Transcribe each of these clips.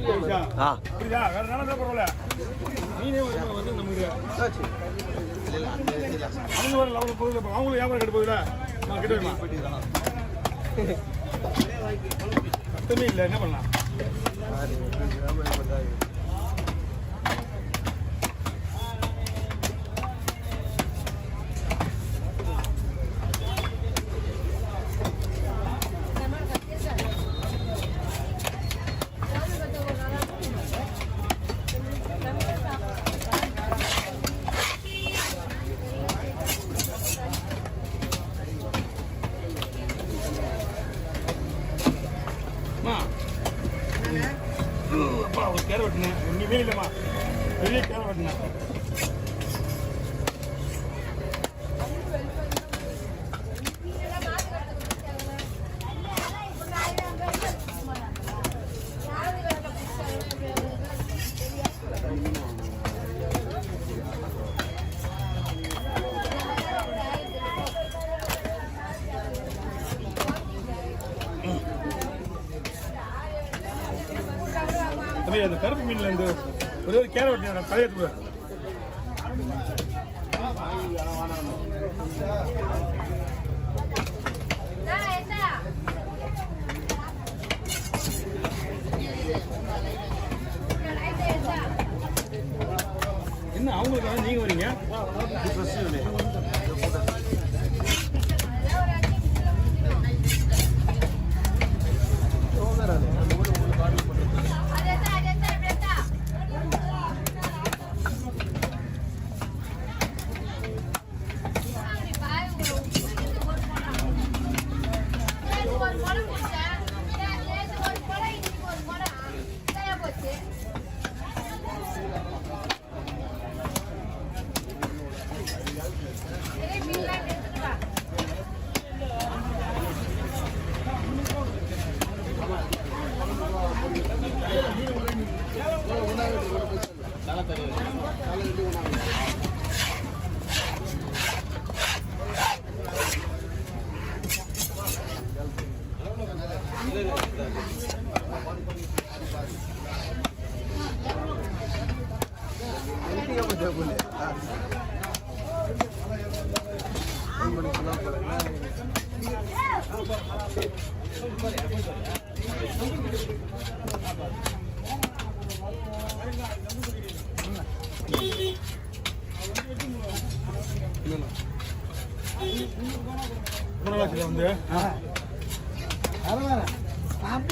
புரியுதா? வேற நாளா பரவாயில்ல. மீனே வந்து நமக்கு அவங்க ஒரு லெவல் போகுது. அவங்களும் வியாபாரம் கெட்டு போகுதுல. நான் கெட்டுமா சத்தமே இல்லை. என்ன பண்ணலாம்? கேர வெட்டினேன் ஒன்றுமே இல்லைம்மா. பெரிய கேர வெட்டினேன். அந்த கருப்பு மீன்ல இருந்து ஒரே ஒரு கேர வெட்டின தலையை கூட என்ன அவங்களுக்காக நீங்க வரீங்க?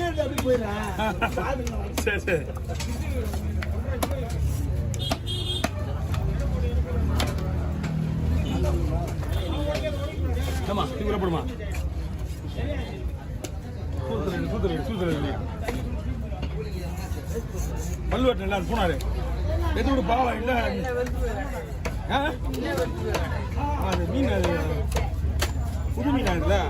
வந்து அப்படி போயிடறேன். சரி சரி. ஆமா தூக்கிற போடுமா? பல்லு வெட்டின எல்லாரும் போனாரு. எதோட பாவம் இல்லை. அது மீன் அது புது மீனா இல்லை.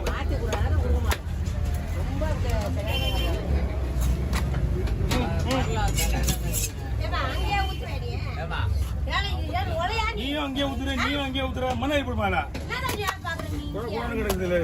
நீயும் அங்கேயே ஊத்துற, நீயும் அங்கேயே ஊத்துற. மண்ணை எப்படி மேல கிடக்குது.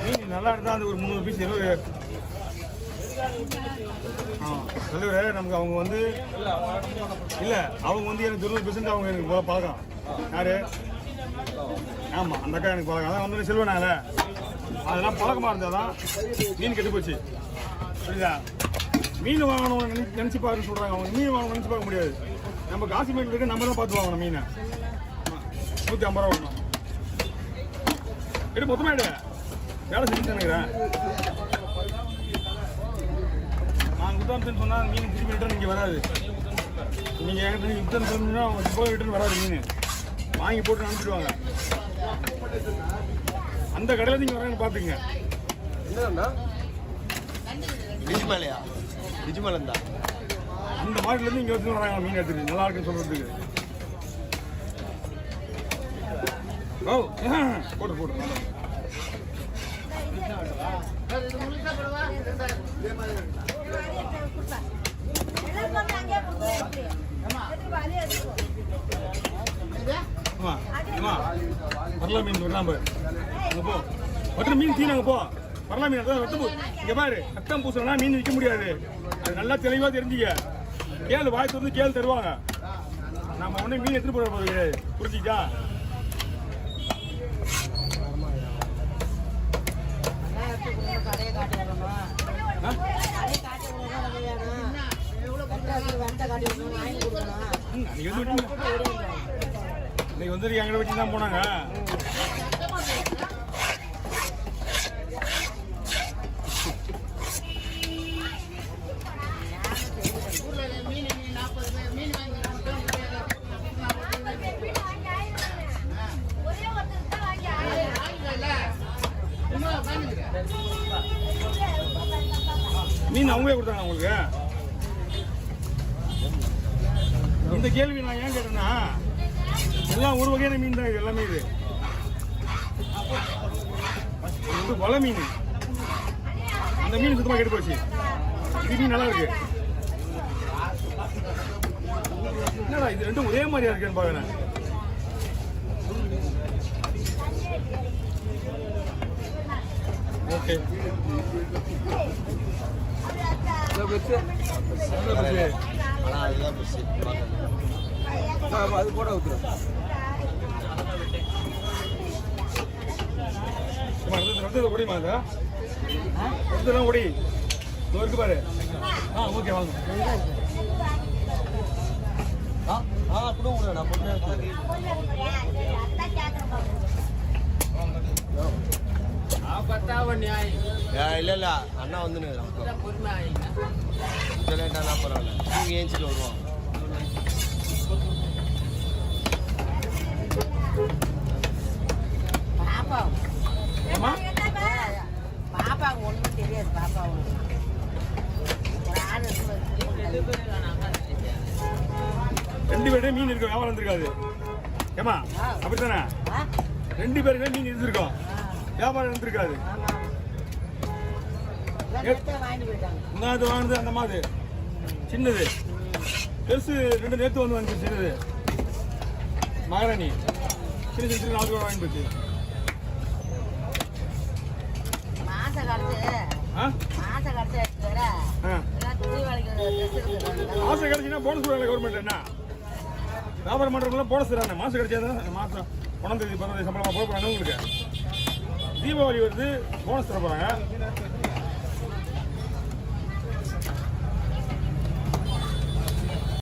மீன் நல்லா இருந்தா அது ஒரு 300 பீஸ் 20. தலைவரே நமக்கு அவங்க வந்து இல்லை, அவங்க வந்து எனக்கு 20% அவங்க எனக்கு போல பழக்கம். யாரு? ஆமாம், அந்த அக்கா எனக்கு பழக்கம். அதான் வந்து செல்வனால அதெல்லாம் பழக்கமாக இருந்தால் தான் மீன் கெட்டு போச்சு. புரியுதா? மீன் வாங்கணும் நினச்சி பாருன்னு சொல்கிறாங்க. அவங்க மீன் வாங்கணும் நினச்சி பார்க்க முடியாது. நம்ம காசி மீன் இருக்கு, நம்ம தான் பார்த்து வாங்கணும் மீனை. 150 ரூபா வாங்கணும். எடு மொத்தமாக எடு. வேலை செஞ்சு நினைக்கிறேன். வாங்க நாங்கள் குத்தாம்சன் சொன்னால் மீன் திருப்பி ரிட்டர்ன் இங்கே வராது. நீங்கள் என்கிட்ட ரிட்டர்ன் சொல்லணும்னா இப்போ ரிட்டர்ன் வராது மீன். வாங்கி போட்டு அனுப்பிடுவாங்க. அந்த கடையில் நீங்கள் வரேன்னு பார்த்துங்க. என்னண்ணா விஜிமலையா? விஜிமலம் தான். அந்த மாட்டிலேருந்து இங்கே வந்து வராங்க மீன் எடுத்துட்டு நல்லா இருக்குன்னு சொல்கிறதுக்கு. ஓ போட்டு போட்டு வரலா மீன் வரலாம் பாரு. அங்கே போ வட்டுற மீன் தீனாங்க போ. வரலா மீன் அதான் வெட்டு போ. இங்கே பாரு ரத்தம் பூசலாம் மீன் விற்க முடியாது. அது நல்லா தெளிவாக தெரிஞ்சுக்க. கேளு வாய் திறந்து கேளு தருவாங்க. நம்ம உடனே மீன் எடுத்துட்டு போட போகுது. புரிஞ்சுக்கிட்டா? இன்னைக்கு வந்து எங்களை வச்சு தான் போனாங்க. மீன் அவங்களே கொடுத்தாங்க உங்களுக்கு. இந்த கேள்வி நான் ஏன் கேட்டேன்னா எல்லாம் ஒரு வகையான மீன் தான். இது எல்லாமே இது வலை மீன். அந்த மீன் சுத்தமாக கெட்டு போச்சு. இது மீன் நல்லா இருக்கு. என்னடா இது ரெண்டும் ஒரே மாதிரியா இருக்குன்னு பாக்குறேன். ஓகே அது கூட ஊத்துறோம். ஒடிமா இதெல்லாம் ஒடி இருக்கு பாரு. ஓகே வாங்க. நான் பொண்ணு இல்ல இல்ல அண்ணா வந்து லேட்டா பரவாயில்ல. நீங்க ஏஞ்சிட்டு வருவோம். பாப்பா ஒண்ணும் தெரியாது. பாப்பா ரெண்டு பேரும் மீன் இருக்கும். வியாபாரம் இருந்திருக்காது. ஏமா அப்படித்தானே? ரெண்டு பேருமே மீன் இருந்திருக்கோம். வியாபாரம் இருந்திருக்காது. முன்னாடி வாங்கினது அந்த மாதிரி சின்னது. பெருசு ரெண்டு நேரத்து வந்து வந்து சின்னது மகாராணி. சின்ன சின்ன 4 ரூபா வாங்கி போச்சு. மாசம் கிடைச்சுன்னா போனஸ் கொடுக்கல கவர்மெண்ட். என்ன வியாபாரம் பண்றவங்களாம் போனஸ் தராங்க. மாசம் கிடைச்சாதான் மாசம் 1 தேதி 15 சம்பளமா போக போறாங்க. உங்களுக்கு தீபாவளி வருது போனஸ் தர போறாங்க.